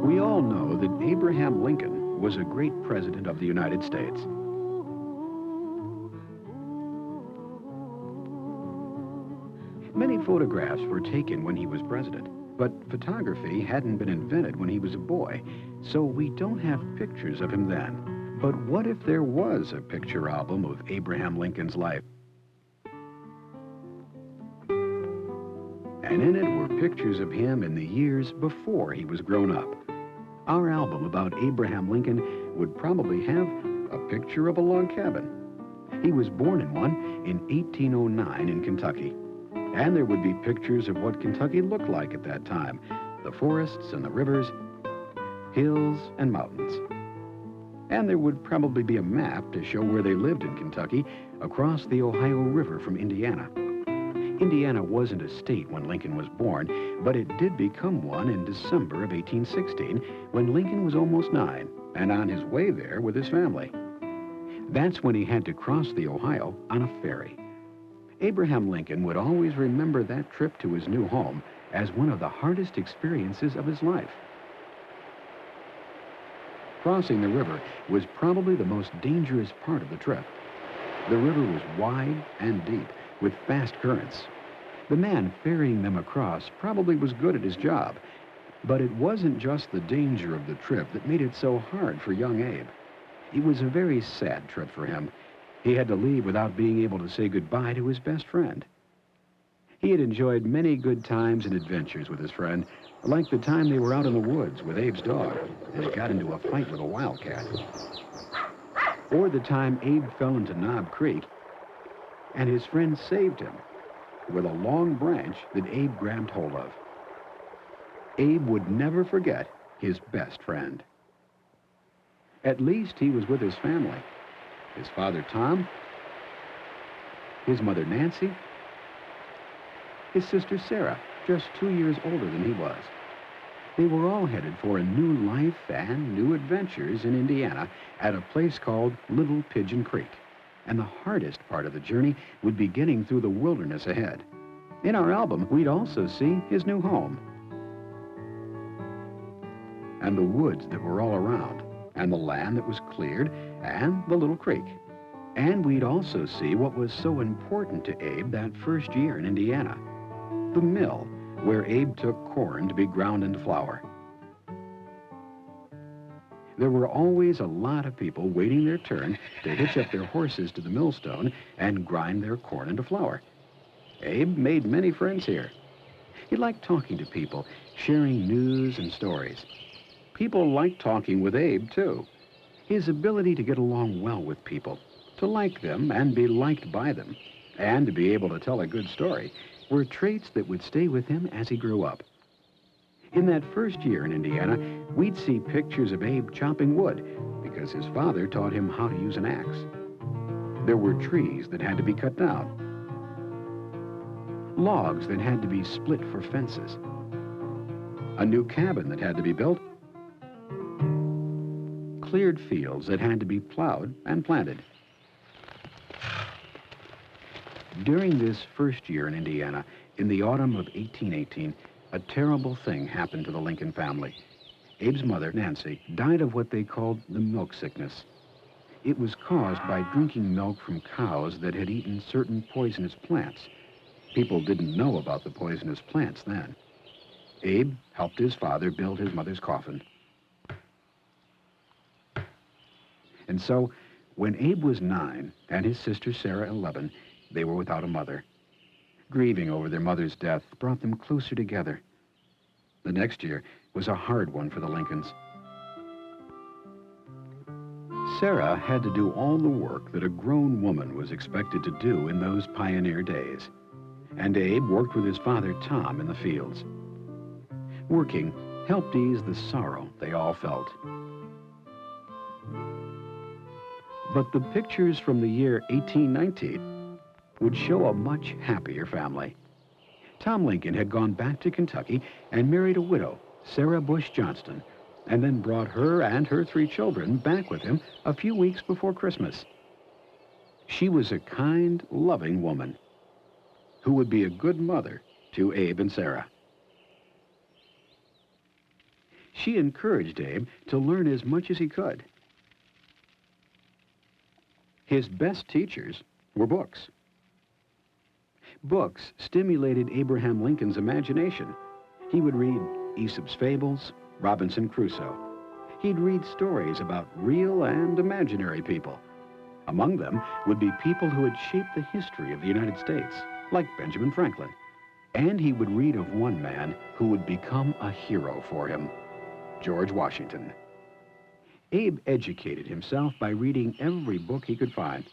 We all know that Abraham Lincoln was a great president of the United States. Many photographs were taken when he was president, but photography hadn't been invented when he was a boy, so we don't have pictures of him then. But what if there was a picture album of Abraham Lincoln's life? And in it were pictures of him in the years before he was grown up. Our album about Abraham Lincoln would probably have a picture of a log cabin. He was born in one in 1809 in Kentucky. And there would be pictures of what Kentucky looked like at that time, the forests and the rivers, hills and mountains. And there would probably be a map to show where they lived in Kentucky across the Ohio River from Indiana. Indiana wasn't a state when Lincoln was born, but it did become one in December of 1816 when Lincoln was almost 9 and on his way there with his family. That's when he had to cross the Ohio on a ferry. Abraham Lincoln would always remember that trip to his new home as one of the hardest experiences of his life. Crossing the river was probably the most dangerous part of the trip. The river was wide and deep, with fast currents. The man ferrying them across probably was good at his job, but it wasn't just the danger of the trip that made it so hard for young Abe. It was a very sad trip for him. He had to leave without being able to say goodbye to his best friend. He had enjoyed many good times and adventures with his friend, like the time they were out in the woods with Abe's dog and got into a fight with a wildcat. Or the time Abe fell into Knob Creek and his friend saved him with a long branch that Abe grabbed hold of. Abe would never forget his best friend. At least he was with his family. His father, Tom, his mother, Nancy, his sister, Sarah, just 2 years older than he was. They were all headed for a new life and new adventures in Indiana at a place called Little Pigeon Creek. And the hardest part of the journey would be getting through the wilderness ahead. In our album, we'd also see his new home and the woods that were all around, and the land that was cleared, and the little creek. And we'd also see what was so important to Abe that first year in Indiana, the mill, where Abe took corn to be ground into flour. There were always a lot of people waiting their turn to hitch up their horses to the millstone and grind their corn into flour. Abe made many friends here. He liked talking to people, sharing news and stories. People liked talking with Abe, too. His ability to get along well with people, to like them and be liked by them, and to be able to tell a good story were traits that would stay with him as he grew up. In that first year in Indiana, we'd see pictures of Abe chopping wood because his father taught him how to use an axe. There were trees that had to be cut down, logs that had to be split for fences, a new cabin that had to be built, cleared fields that had to be plowed and planted. During this first year in Indiana, in the autumn of 1818, a terrible thing happened to the Lincoln family. Abe's mother, Nancy, died of what they called the milk sickness. It was caused by drinking milk from cows that had eaten certain poisonous plants. People didn't know about the poisonous plants then. Abe helped his father build his mother's coffin. And so, when Abe was 9 and his sister Sarah 11, they were without a mother. Grieving over their mother's death brought them closer together. The next year was a hard one for the Lincolns. Sarah had to do all the work that a grown woman was expected to do in those pioneer days. And Abe worked with his father, Tom, in the fields. Working helped ease the sorrow they all felt. But the pictures from the year 1819 would show a much happier family. Tom Lincoln had gone back to Kentucky and married a widow, Sarah Bush Johnston, and then brought her and her 3 children back with him a few weeks before Christmas. She was a kind, loving woman who would be a good mother to Abe and Sarah. She encouraged Abe to learn as much as he could. His best teachers were books. Books stimulated Abraham Lincoln's imagination. He would read Aesop's Fables, Robinson Crusoe. He'd read stories about real and imaginary people. Among them would be people who had shaped the history of the United States, like Benjamin Franklin. And he would read of one man who would become a hero for him, George Washington. Abe educated himself by reading every book he could find.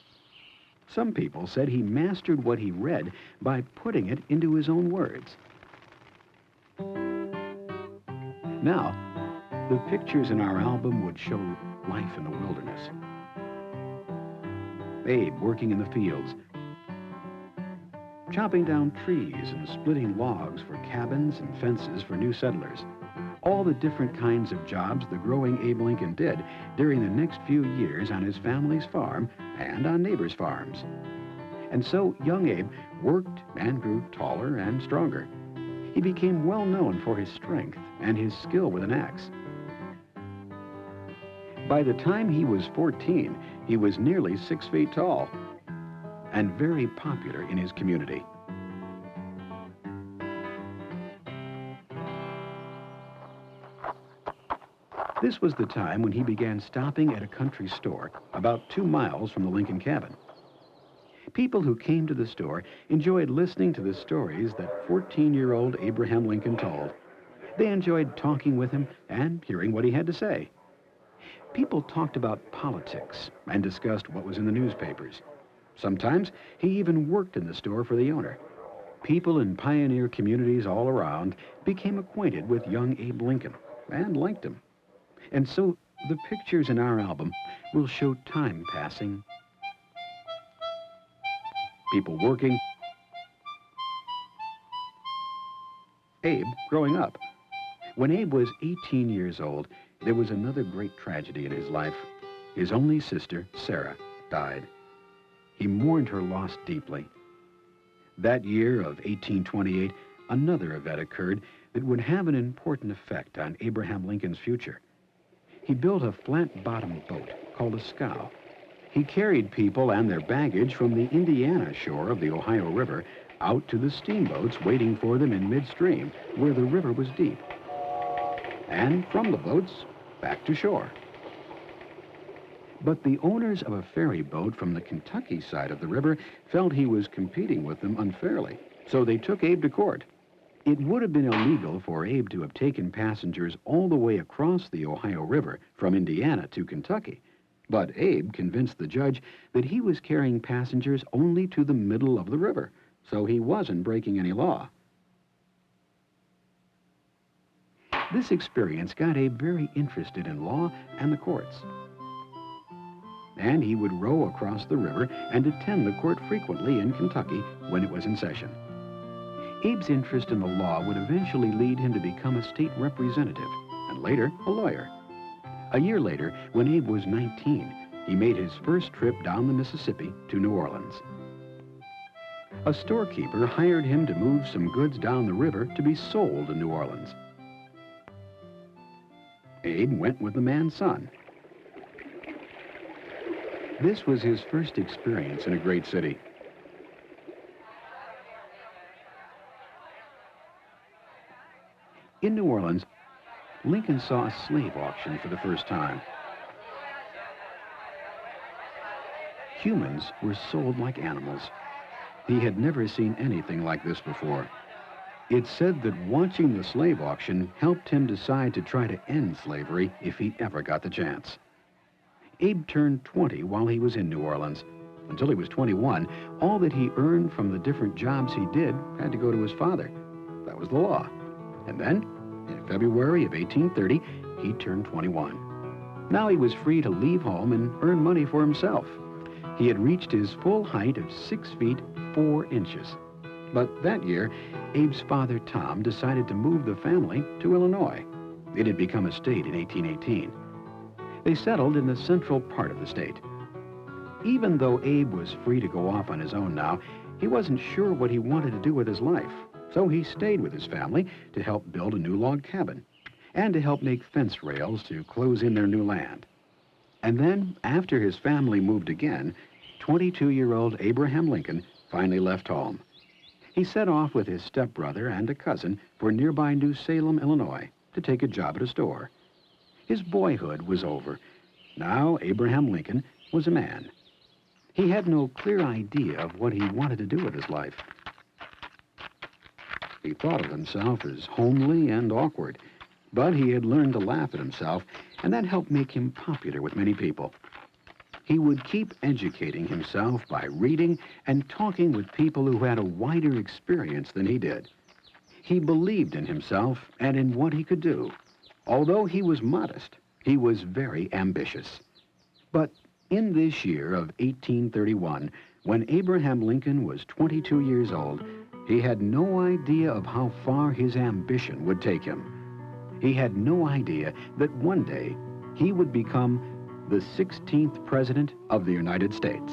Some people said he mastered what he read by putting it into his own words. Now, the pictures in our album would show life in the wilderness. Abe working in the fields, chopping down trees and splitting logs for cabins and fences for new settlers. All the different kinds of jobs the growing Abe Lincoln did during the next few years on his family's farm and on neighbors' farms. And so young Abe worked and grew taller and stronger. He became well known for his strength and his skill with an axe. By the time he was 14, he was nearly 6 feet tall and very popular in his community. This was the time when he began stopping at a country store about 2 miles from the Lincoln cabin. People who came to the store enjoyed listening to the stories that 14-year-old Abraham Lincoln told. They enjoyed talking with him and hearing what he had to say. People talked about politics and discussed what was in the newspapers. Sometimes he even worked in the store for the owner. People in pioneer communities all around became acquainted with young Abe Lincoln and liked him. And so the pictures in our album will show time passing, people working, Abe growing up. When Abe was 18 years old, there was another great tragedy in his life. His only sister, Sarah, died. He mourned her loss deeply. That year of 1828, another event occurred that would have an important effect on Abraham Lincoln's future. He built a flat-bottomed boat called a scow. He carried people and their baggage from the Indiana shore of the Ohio River out to the steamboats waiting for them in midstream, where the river was deep. And from the boats, back to shore. But the owners of a ferry boat from the Kentucky side of the river felt he was competing with them unfairly, so they took Abe to court. It would have been illegal for Abe to have taken passengers all the way across the Ohio River from Indiana to Kentucky. But Abe convinced the judge that he was carrying passengers only to the middle of the river, so he wasn't breaking any law. This experience got Abe very interested in law and the courts. And he would row across the river and attend the court frequently in Kentucky when it was in session. Abe's interest in the law would eventually lead him to become a state representative, and later, a lawyer. A year later, when Abe was 19, he made his first trip down the Mississippi to New Orleans. A storekeeper hired him to move some goods down the river to be sold in New Orleans. Abe went with the man's son. This was his first experience in a great city. In New Orleans, Lincoln saw a slave auction for the first time. Humans were sold like animals. He had never seen anything like this before. It's said that watching the slave auction helped him decide to try to end slavery if he ever got the chance. Abe turned 20 while he was in New Orleans. Until he was 21, all that he earned from the different jobs he did had to go to his father. That was the law. And then, in February of 1830, he turned 21. Now he was free to leave home and earn money for himself. He had reached his full height of 6 feet 4 inches. But that year, Abe's father, Tom, decided to move the family to Illinois. It had become a state in 1818. They settled in the central part of the state. Even though Abe was free to go off on his own now, he wasn't sure what he wanted to do with his life. So he stayed with his family to help build a new log cabin. and to help make fence rails to close in their new land. And then, after his family moved again, 22-year-old Abraham Lincoln finally left home. He set off with his stepbrother and a cousin for nearby New Salem, Illinois, to take a job at a store. His boyhood was over. Now Abraham Lincoln was a man. He had no clear idea of what he wanted to do with his life. He thought of himself as homely and awkward, but he had learned to laugh at himself, and that helped make him popular with many people. He would keep educating himself by reading and talking with people who had a wider experience than he did. He believed in himself and in what he could do. Although he was modest, he was very ambitious. But in this year of 1831, when Abraham Lincoln was 22 years old, he had no idea of how far his ambition would take him. He had no idea that one day he would become the 16th President of the United States.